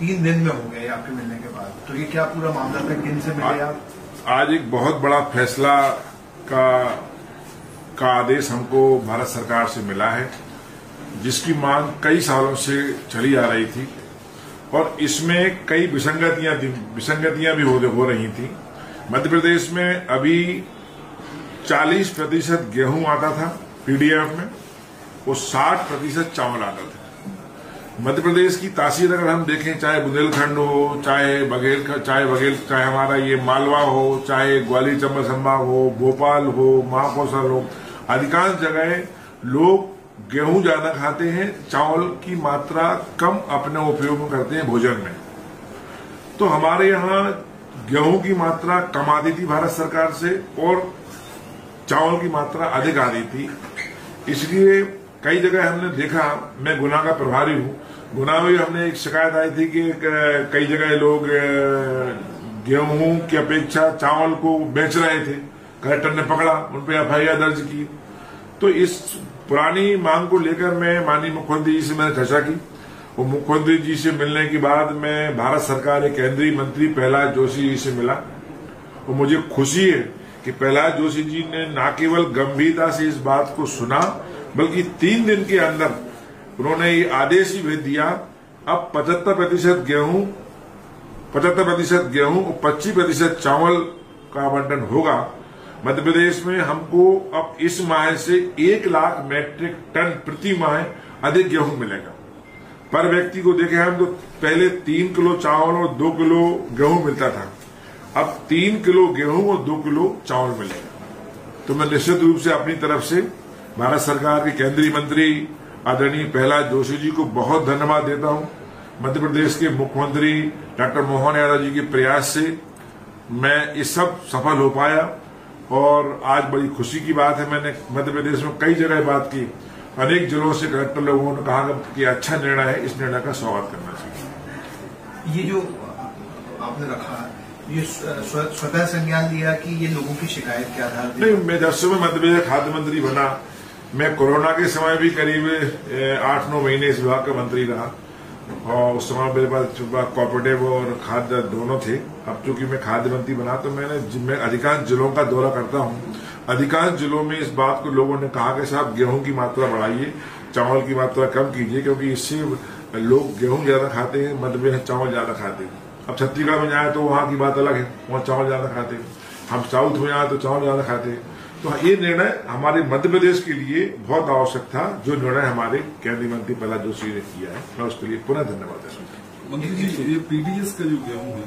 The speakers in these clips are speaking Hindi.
3 दिन में हो गए आपके मिलने के बाद, तो ये क्या पूरा मामला था, किन से मिले आप? आज एक बहुत बड़ा फैसला का आदेश हमको भारत सरकार से मिला है, जिसकी मांग कई सालों से चली आ रही थी और इसमें कई विसंगतियां भी हो रही थी। मध्य प्रदेश में अभी 40% गेहूं आता था पीडीएफ में, वो 60% चावल आता था। मध्य प्रदेश की तासीर अगर हम देखें, चाहे बुंदेलखंड हो, चाहे हमारा ये मालवा हो, चाहे ग्वालियर चंबल संभाग हो, भोपाल हो, महाकौशल हो, अधिकांश जगह लोग गेहूं ज्यादा खाते हैं, चावल की मात्रा कम अपने उपयोग में करते हैं भोजन में। तो हमारे यहाँ गेहूं की मात्रा कम आती थी भारत सरकार से और चावल की मात्रा अधिक आती थी। इसलिए कई जगह हमने देखा, मैं गुना का प्रभारी हूं, गुना में हमने एक शिकायत आई थी कि कई जगह लोग गेहूं की अपेक्षा चावल को बेच रहे थे। कलेक्टर ने पकड़ा, उन पर एफआईआर दर्ज की। तो इस पुरानी मांग को लेकर मैं माननीय मुख्यमंत्री जी से मैंने चर्चा की और मुख्यमंत्री जी से मिलने के बाद मैं भारत सरकार के केंद्रीय मंत्री प्रहलाद जोशी जी से मिला और मुझे खुशी है कि प्रहलाद जोशी जी ने न केवल गंभीरता से इस बात को सुना, बल्कि 3 दिन के अंदर उन्होंने ये आदेश ही भेज दिया, अब 75% गेहूं और 25% चावल का आवंटन होगा। मध्य प्रदेश में हमको अब इस माह से 1 लाख मीट्रिक टन प्रति माह अधिक गेहूं मिलेगा। पर व्यक्ति को देखें हम तो पहले 3 किलो चावल और 2 किलो गेहूं मिलता था, अब 3 किलो गेहूं और 2 किलो चावल मिलेगा। तो मैं निश्चित रूप से अपनी तरफ से भारत सरकार के केंद्रीय मंत्री आदरणीय प्रहलाद जोशी जी को बहुत धन्यवाद देता हूं। मध्य प्रदेश के मुख्यमंत्री डॉक्टर मोहन यादव जी के प्रयास से मैं ये सब सफल हो पाया और आज बड़ी खुशी की बात है। मैंने मध्य प्रदेश में कई जगह बात की, अनेक जिलों से कलेक्टर लोगों ने कहा कि अच्छा निर्णय है, इस निर्णय का स्वागत करना चाहिए। ये जो आपने रखा, ये स्वतः संज्ञान लिया कि ये लोगों की शिकायत के आधार पर? नहीं, मैं जब से मैं मध्य प्रदेश खाद्य मंत्री बना, मैं कोरोना के समय भी करीब 8-9 महीने इस विभाग का मंत्री रहा और उस समय मेरे पास कोऑपरेटिव और खाद्य दोनों थे। अब चूंकि मैं खाद्य मंत्री बना तो मैं अधिकांश जिलों का दौरा करता हूं। अधिकांश जिलों में इस बात को लोगों ने कहा कि साहब गेहूं की मात्रा बढ़ाइए, चावल की मात्रा कम कीजिए, क्योंकि इससे लोग गेहूं ज्यादा खाते हैं, मध्य प्रदेश चावल ज्यादा खाते हैं। अब छत्तीसगढ़ में जाए तो वहां की बात अलग है, वहां चावल ज्यादा खाते हैं। हम साउथ में जाए तो चावल ज्यादा खाते हैं। तो ये निर्णय हमारे मध्य प्रदेश के लिए बहुत आवश्यक था, जो निर्णय हमारे केंद्रीय मंत्री प्रहलाद जोशी ने किया है, मैं उसके लिए पुनः धन्यवाद देता हूँ। मंत्री जी, ये पीडीएस का जो गेहूं है,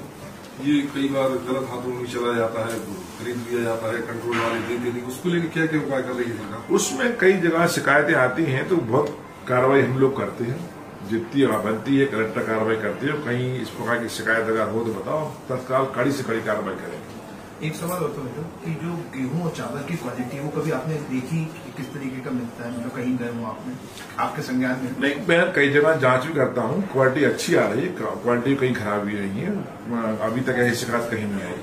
ये कई बार गलत हाथों में चला जाता है, खरीद लिया जाता है, कंट्रोल वाले देते नहीं, उसको लेकर क्या क्या उपाय कर रही है सरकार? उसमें कई जगह शिकायतें आती हैं तो बहुत कार्रवाई हम लोग करते हैं, जितनी बनती है कलेक्टर कार्रवाई करती है। कहीं इस प्रकार की शिकायत अगर हो तो बताओ, तत्काल कड़ी से कड़ी कार्रवाई करेंगे। एक सवाल होता है कि जो गेहूं और चावल की क्वालिटी वो कभी आपने देखी कि किस तरीके का मिलता है, मतलब कहीं गए हो आपने, आपके संज्ञान में? नहीं, मैं कई जगह जांच भी करता हूं, क्वालिटी अच्छी आ रही है, क्वालिटी कहीं खराब भी नहीं है, अभी तक ऐसी शिकायत कहीं नहीं आई।